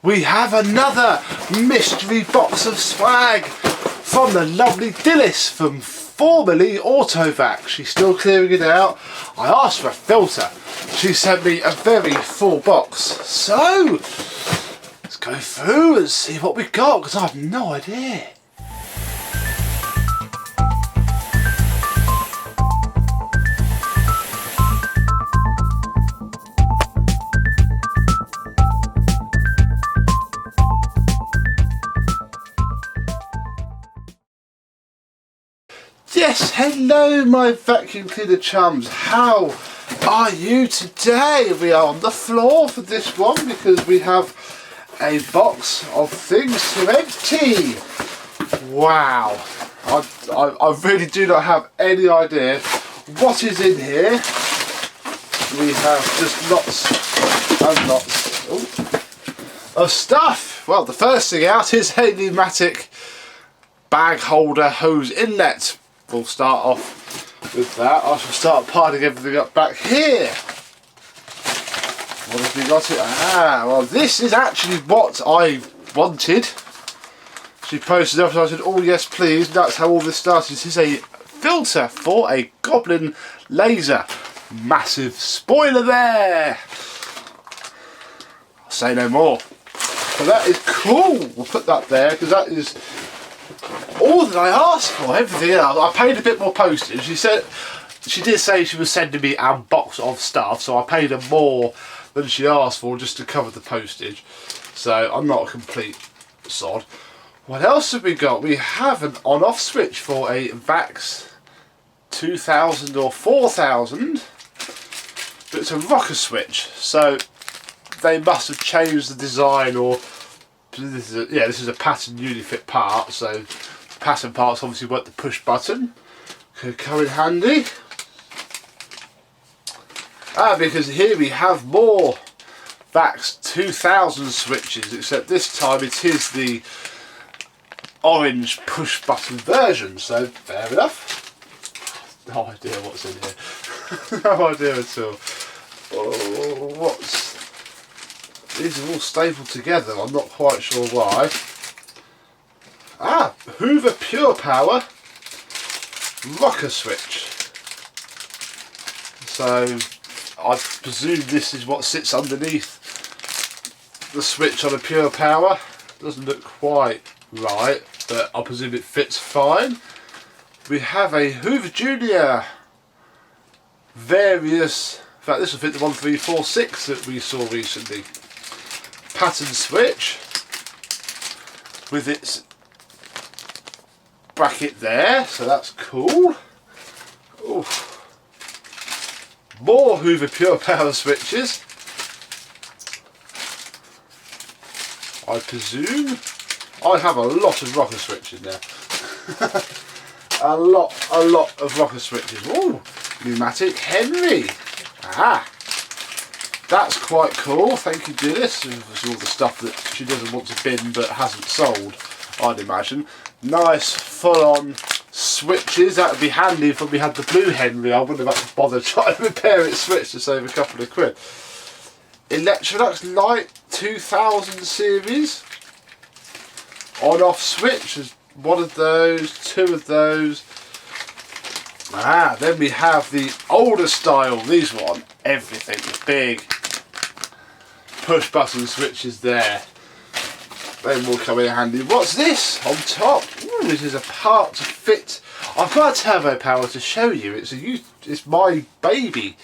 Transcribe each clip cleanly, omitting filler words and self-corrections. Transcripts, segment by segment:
we have another mystery box of swag from the lovely Dilys from formerly AutoVac. She's still clearing it out. I asked for a filter. She sent me a very full box. So, let's go through and see what we got, because I have no idea. Yes, hello my vacuum cleaner chums, how are you today? We are on the floor for this one because we have a box of things to empty. Wow, I really do not have any idea what is in here. We have just lots and lots of stuff. Well, the first thing out is a pneumatic bag holder hose inlet. We'll start off with that. I shall start piling everything up back here. What have we got it? Ah, well, this is actually what I wanted. She posted up and I said, oh yes please. That's how all this started. This is a filter for a Goblin laser. Massive spoiler there. I'll say no more. So that is cool. We'll put that there because that is all that I asked for. Everything else, I paid a bit more postage. She did say she was sending me a box of stuff, so I paid her more than she asked for just to cover the postage. So I'm not a complete sod. What else have we got? We have an on-off switch for a VAX 2000 or 4000, but it's a rocker switch. So they must have changed the design, or this is a pattern Unifit part. So pattern parts obviously weren't the push button. Could come in handy. Because here we have more VAX 2000 switches, except this time it is the orange push button version, so fair enough. No idea what's in here. No idea at all. Oh, these are all stapled together, I'm not quite sure why. Hoover Pure Power rocker switch. So I presume this is what sits underneath the switch on a Pure Power. Doesn't look quite right, but I presume it fits fine. We have a Hoover Junior various, in fact this will fit the 1346 that we saw recently. Pattern switch with its bracket there, so that's cool. Oof. More Hoover Pure Power switches. I presume I have a lot of rocker switches now. a lot of rocker switches. Ooh, pneumatic Henry. Aha. That's quite cool, thank you Dilys. There's all the stuff that she doesn't want to bin but hasn't sold, I'd imagine. Nice full-on switches. That would be handy if we had the blue Henry. I wouldn't have had to bother trying to repair its switch to save a couple of quid. Electrolux Light 2000 series. On-off switch. There's one of those, two of those. Then we have the older style. These one, everything big. Push button switches there. Then will come in handy. What's this on top? Ooh, this is a part to fit. I've got a turbo power to show you. It's my baby,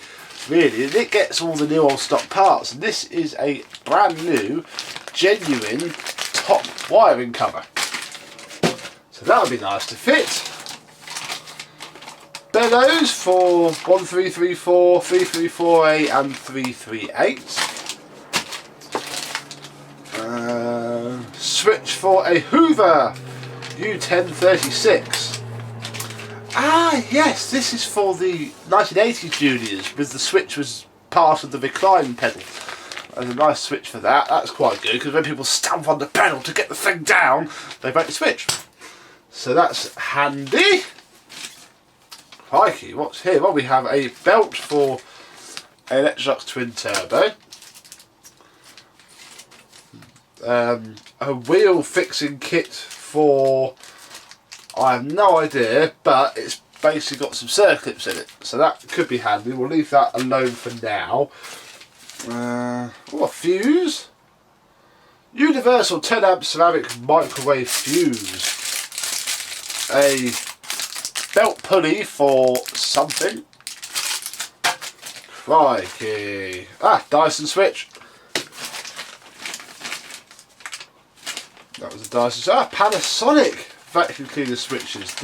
really. And it gets all the new old stock parts. And this is a brand new, genuine top wiring cover. So that would be nice to fit. Bellows for 1334, 3348 and 338. Switch for a Hoover U1036. Yes, this is for the 1980 Juniors, with the switch was part of the recline pedal. There's a nice switch for that. That's quite good, because when people stamp on the pedal to get the thing down, they break the switch. So that's handy. Crikey, what's here? Well, we have a belt for Electrolux Twin Turbo. a wheel fixing kit for, I have no idea, but it's basically got some circlips in it, so that could be handy. We'll leave that alone for now. Oh, a fuse. Universal 10 amp ceramic microwave fuse. A belt pulley for something. Crikey. Dyson switch. That was a Dyson. Panasonic vacuum cleaner switches.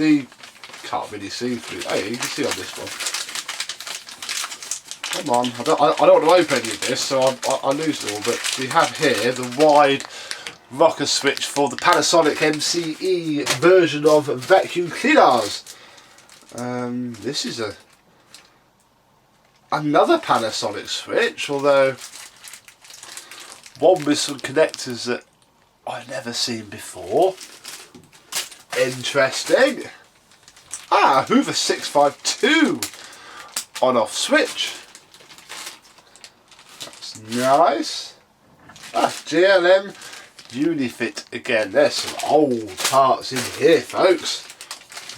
Can't really see through. Oh yeah, you can see on this one. Come on, I don't want to open any of this, so I lose it all. But we have here the wide rocker switch for the Panasonic MCE version of vacuum cleaners. This is another Panasonic switch, although one with some connectors that I've never seen before. Interesting. Hoover 652 on-off switch. That's nice. GLM Unifit again. There's some old parts in here, folks.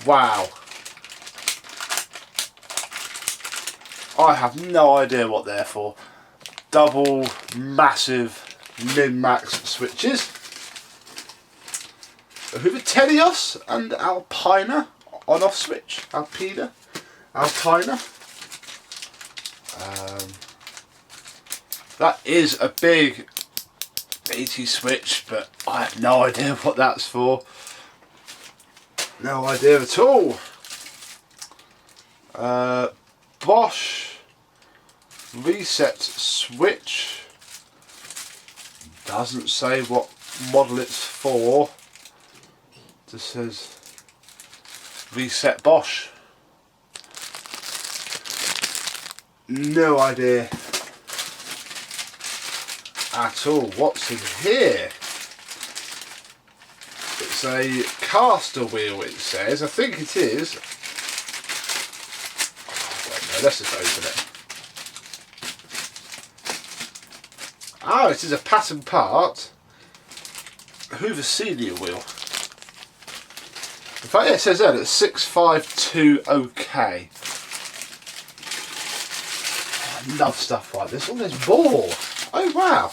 Wow. I have no idea what they're for. Double massive min-max switches. A Hoover Telios and Alpina on-off switch. Alpina. That is a big 80 switch, but I have no idea what that's for. No idea at all. Bosch reset switch. Doesn't say what model it's for. Just says reset Bosch. No idea at all what's in here. It's a caster wheel, it says. I think it is. I don't know, let's just open it. It is a pattern part. Hoover senior wheel. In fact, yeah, it says that it's 652 OK. I love stuff like this. Oh, there's more. Oh wow.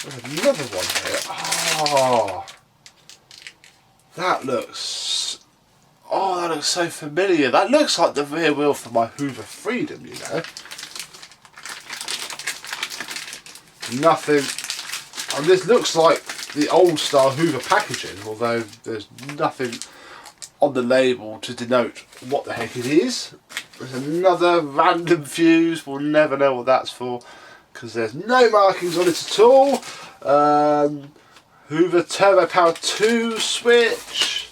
There's another one here. Oh, that looks so familiar. That looks like the rear wheel for my Hoover Freedom, you know. Nothing, and this looks like the old style Hoover packaging, although there's nothing on the label to denote what the heck it is. There's another random fuse. We'll never know what that's for because there's no markings on it at all. Hoover Turbo Power 2 switch.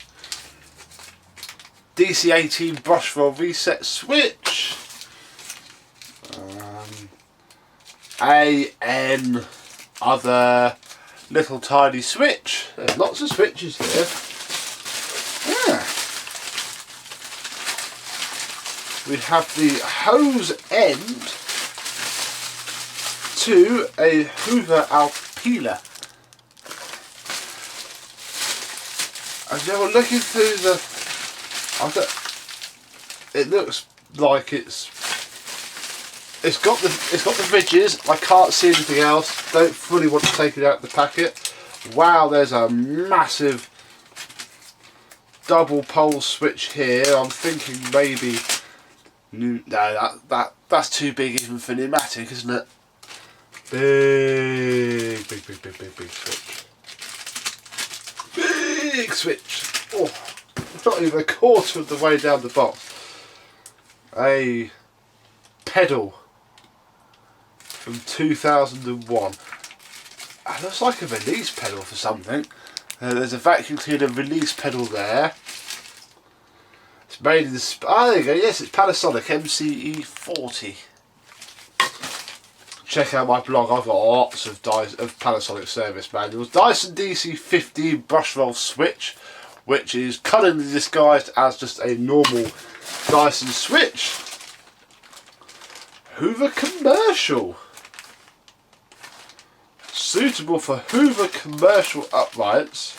DC18 brush roll reset switch. AN other little tiny switch. There's lots of switches here. We have the hose end to a Hoover Alpina. And they were looking through it looks like it's got the ridges. I can't see anything else. Don't fully want to take it out of the packet. Wow, there's a massive double pole switch here. I'm thinking maybe no, that's too big even for pneumatic, isn't it? Big switch. Big switch. Oh, not even a quarter of the way down the box. A pedal from 2001. It looks like a release pedal for something. There's a vacuum cleaner release pedal there. It's made in the... there you go, yes, it's Panasonic MCE 40. Check out my blog, I've got lots of Panasonic service manuals. Dyson DC15 brush roll switch, which is cunningly disguised as just a normal Dyson switch. Hoover commercial. suitable for Hoover commercial uprights.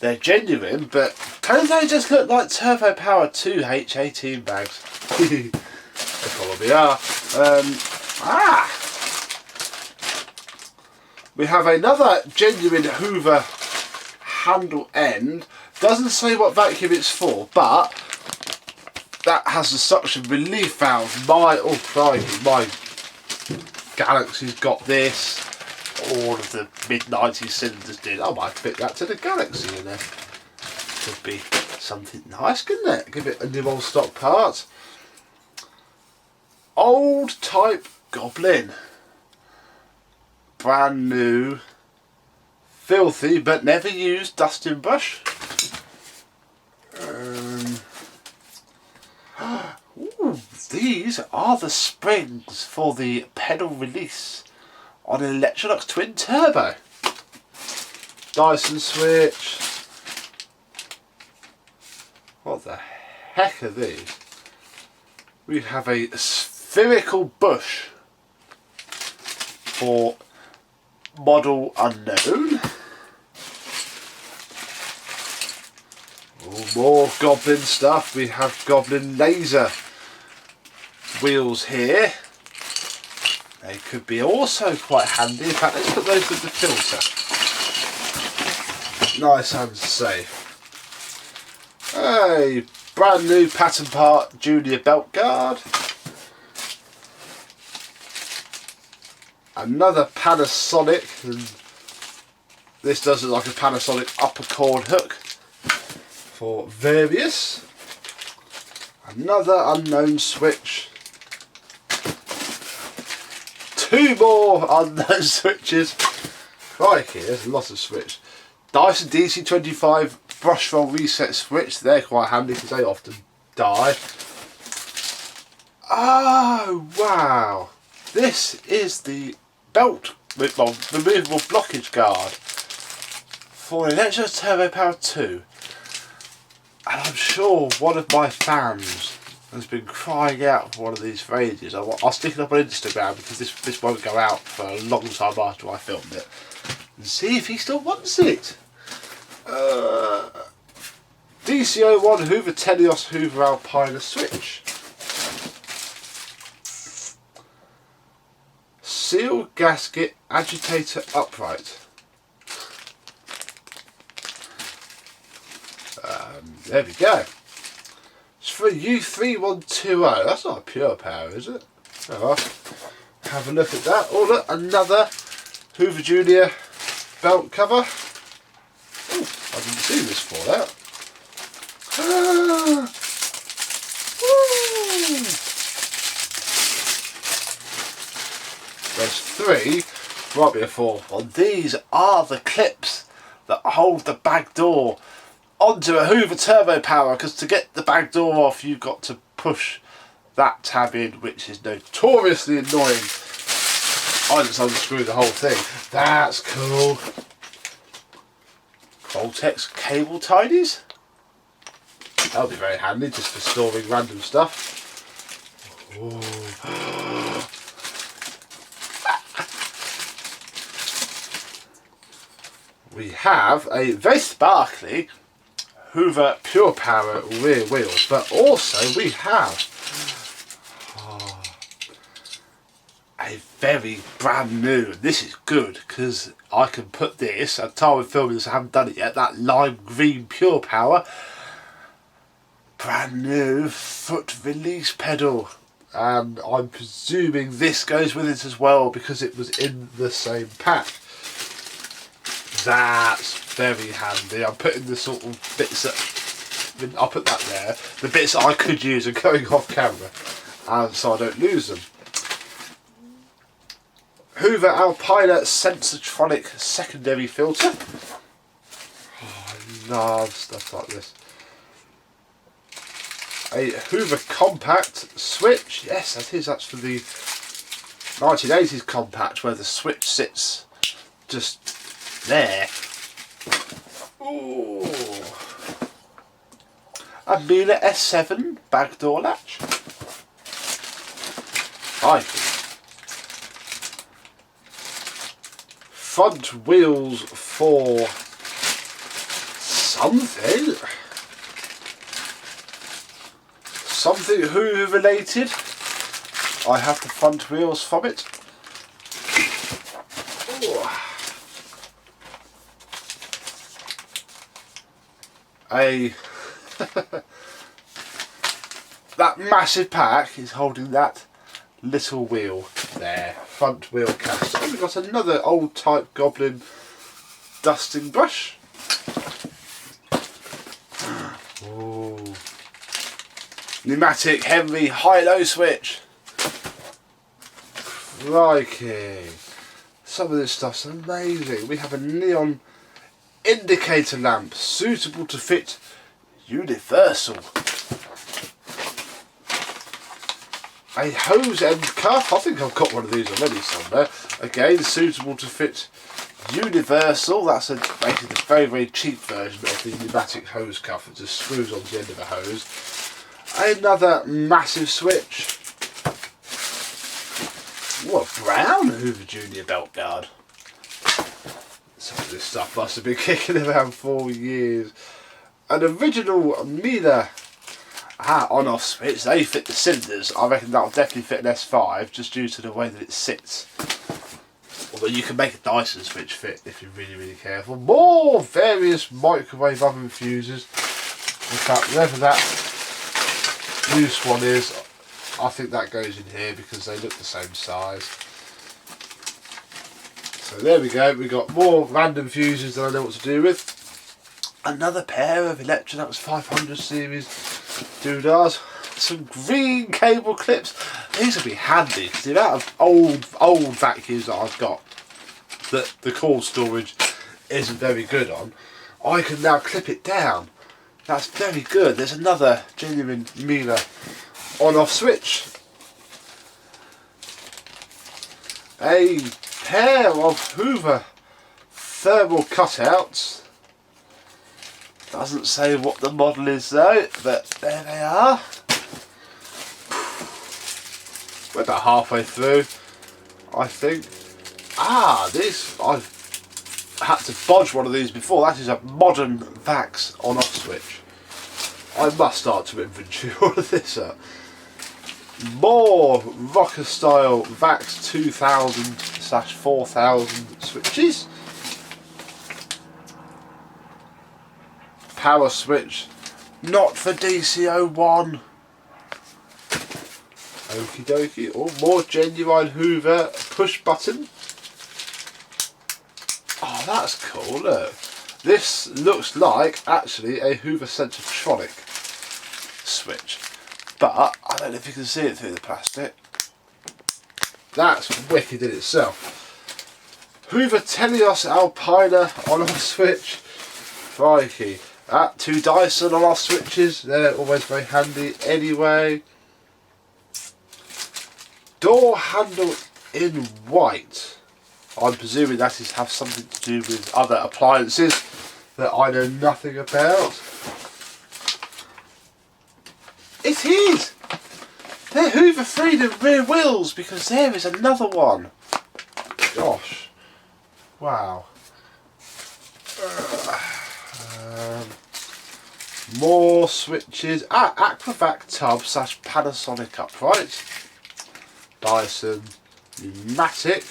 They're genuine, but don't they just look like Turbo Power 2 H18 bags? They probably are. We have another genuine Hoover handle end. Doesn't say what vacuum it's for, but that has a suction relief valve. My Galaxy's got this. All of the mid-90s cylinders did. I might fit that to the Galaxy in there. Could be something nice, couldn't it? Give it a new old stock part. Old type Goblin. Brand new. Filthy but never used dusting brush. Ooh, these are the springs for the pedal release on an Electrolux twin turbo. Dyson switch. What the heck are these? We have a spherical bush for model unknown. More Goblin stuff. We have Goblin laser wheels here. They could be also quite handy. In fact, let's put those with the filter. Nice and safe. A brand new pattern part junior belt guard. Another Panasonic. And this does look like a Panasonic upper cord hook for various. Another unknown switch. Two more unknown switches. Crikey, there's a lot of switch. Dyson DC25 brush roll reset switch. They're quite handy because they often die. Oh wow. This is the belt removable blockage guard for an Electrolux Turbo Power 2. And I'm sure one of my fans has been crying out for one of these for ages. I'll stick it up on Instagram because this won't go out for a long time after I filmed it. And see if he still wants it. DC01 Hoover Telios Hoover Alpina switch. Seal gasket agitator upright. There we go. It's for a U3120. That's not a pure power, is it? Oh, have a look at that. Oh look, another Hoover Junior belt cover. Oh, I didn't see this for that. There's three, might be a fourth one. These are the clips that hold the back door onto a Hoover Turbo Power, because to get the back door off you've got to push that tab in, which is notoriously annoying. I just unscrewed the whole thing. That's cool. Voltex cable tidies. That'll be very handy just for storing random stuff. Ooh. We have a very sparkly Hoover Pure Power rear wheels, but also we have a very brand new, this is good because I can put this, at the time of filming this I haven't done it yet, that lime green Pure Power, brand new foot release pedal, and I'm presuming this goes with it as well because it was in the same pack. That's very handy. I'm putting the sort of bits that, I'll put that there, the bits that I could use are going off camera, so I don't lose them. Hoover Alpina Sensortronic secondary filter. Oh, I love stuff like this. A Hoover compact switch. Yes, that is. That's for the 1980s compact where the switch sits just there. Ooh. A Miele S7 back door latch. front wheels for something. Something Hoover related. I have the front wheels from it. That massive pack is holding that little wheel there, front wheel cast. Oh, we've got another old type Goblin dusting brush. Ooh. Pneumatic Henry high-low switch. Crikey. Some of this stuff's amazing. We have a neon indicator lamp suitable to fit universal. A hose end cuff. I think I've got one of these already somewhere. Again, suitable to fit universal. That's basically the very, very cheap version of the pneumatic hose cuff. It just screws onto the end of a hose. Another massive switch. What a brown Hoover Junior belt guard. Some of this stuff must have been kicking around for years. An original Miele on-off switch. They fit the cylinders. I reckon that'll definitely fit an S5 just due to the way that it sits. Although you can make a Dyson switch fit if you're really, really careful. More various microwave oven fuses. In fact, whatever that loose one is, I think that goes in here because they look the same size. So there we go, we've got more random fuses than I know what to do with. Another pair of Electrolux 500 series doodads. Some green cable clips. These will be handy because the amount of old vacuums that I've got that the cord storage isn't very good on, I can now clip it down. That's very good. There's another genuine Miele on-off switch. A pair of Hoover thermal cutouts. Doesn't say what the model is though, but there they are. We're about halfway through, I think. This, I've had to bodge one of these before. That is a modern Vax on-off switch. I must start to inventory all of this up. More rocker style Vax 2000/4000 switches. Power switch, not for DC01. Okie dokie. Oh, more genuine Hoover push button. Oh, that's cool, look. This looks like actually a Hoover Centritronic switch. But I don't know if you can see it through the plastic. That's wicked in itself. Hoover Telios Alpina on-off switch. Crikey. Two Dyson on-off switches. They're always very handy anyway. Door handle in white. I'm presuming that is have something to do with other appliances that I know nothing about. It is! They're Hoover Freedom rear wheels because there is another one. Gosh. Wow. More switches. AquaVac tub / Panasonic upright. Dyson pneumatic.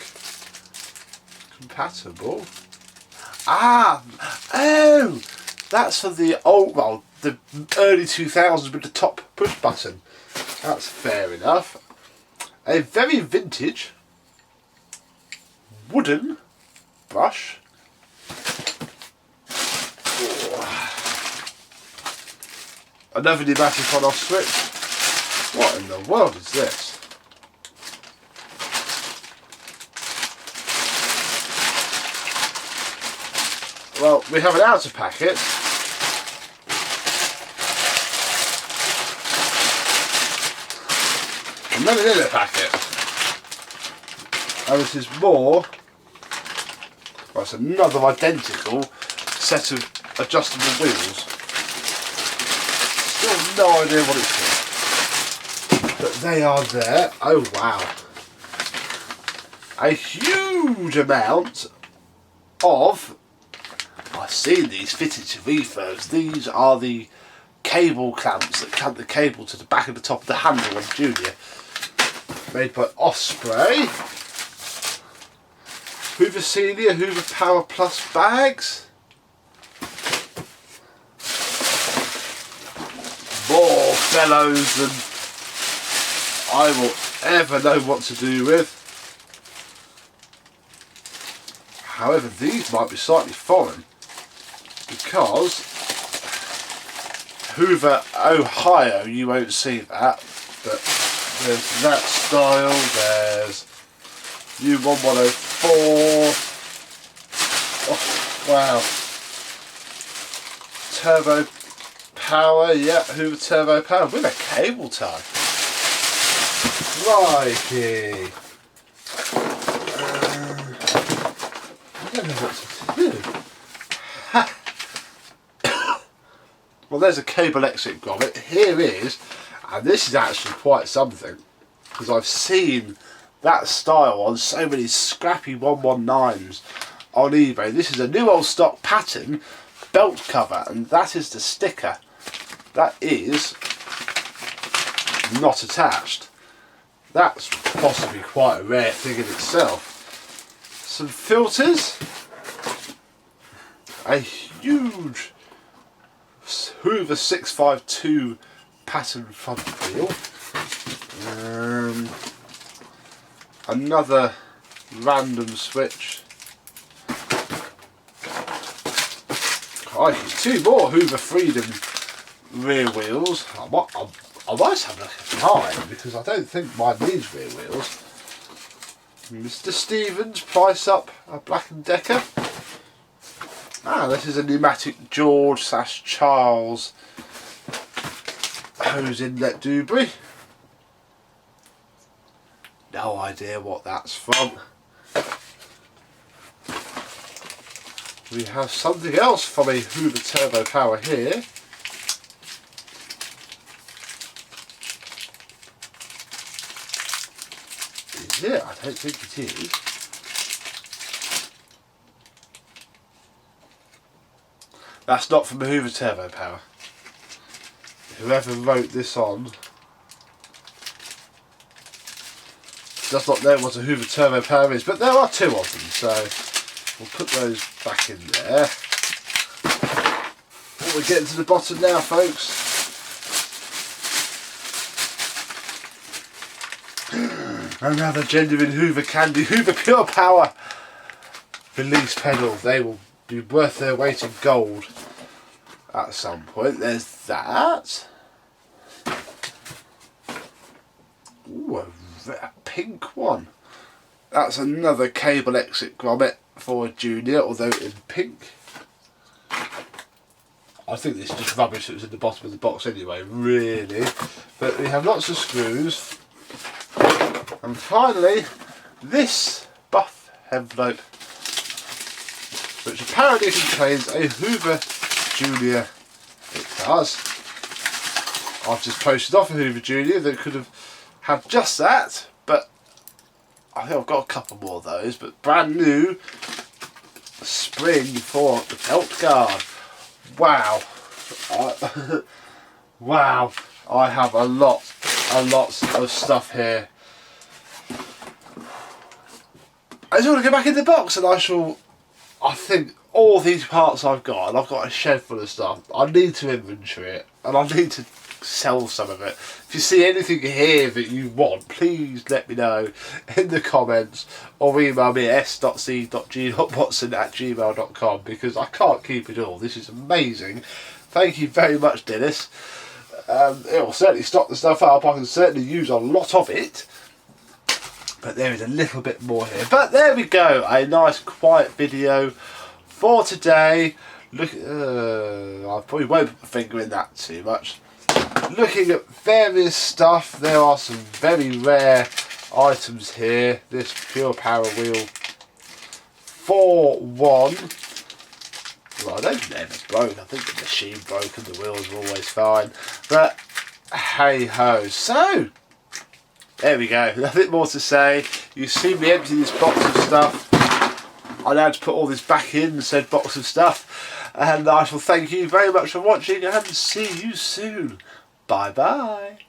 Compatible. Oh! That's for the old, well, the early 2000s with the top push button. That's fair enough. A very vintage wooden brush. Another pneumatic on-off switch. What in the world is this? Well, we have an outer packet. And then an inner packet. And this is more. Well, it's another identical set of adjustable wheels. Still no idea what it's for. But they are there. Oh wow. A huge amount of, I've seen these fitted to refurbs. These are the cable clamps that clamp the cable to the back of the top of the handle on Junior. Made by Osprey. Hoover Senior, Hoover Power Plus bags. More fellows than I will ever know what to do with. However, these might be slightly foreign because Hoover Ohio, you won't see that, but there's that style, there's U1104, oh wow, Turbo Power, yeah, Hoover Turbo Power with a cable tie. Crikey. I don't know what to do. Well, there's a cable exit grommet. Here is, and this is actually quite something, because I've seen that style on so many scrappy 119s on eBay. This is a new old stock pattern belt cover, and that is the sticker. That is not attached. That's possibly quite a rare thing in itself. Some filters, a huge Hoover 652 pattern front wheel, another random switch, two more Hoover Freedom rear wheels. I might have a look at mine because I don't think mine needs rear wheels. Mr. Stevens, price up a Black & Decker. This is a pneumatic George / Charles hose inlet Dewberry. No idea what that's from. We have something else from a Hoover Turbo Power here. Is it? I don't think it is. That's not from a Hoover Turbo Power. Whoever wrote this on does not know what a Hoover Turbo Power is, but there are two of them, so we'll put those back in there. Well, we're getting to the bottom now, folks. Another genuine Hoover candy, Hoover Pure Power release pedal. They will be worth their weight in gold at some point. There's that. Ooh, a pink one. That's another cable exit grommet for a Junior, although in pink. I think this is just rubbish that was in the bottom of the box anyway, really. But we have lots of screws. And finally, this buff envelope, which apparently contains a Hoover Junior. It does. I've just posted off a Hoover Junior that could have had just that, but I think I've got a couple more of those. But brand new spring for the belt guard. Wow. Wow. I have a lot of stuff here. I just want to go back in the box and I think all these parts I've got, and I've got a shed full of stuff, I need to inventory it and I need to sell some of it. If you see anything here that you want, please let me know in the comments or email me at s.c.g.watson@gmail.com because I can't keep it all. This is amazing. Thank you very much, Dilys. It will certainly stock the stuff up. I can certainly use a lot of it. But there is a little bit more here. But there we go. A nice quiet video for today. Look, I probably won't put my finger in that too much. Looking at various stuff. There are some very rare items here. This Pure Power wheel 4-1. Well, I don't think they ever broke. I think the machine broke and the wheels were always fine. But hey ho. So there we go, nothing more to say. You see me empty this box of stuff. I now have to put all this back in said box of stuff. And I shall thank you very much for watching and see you soon. Bye bye.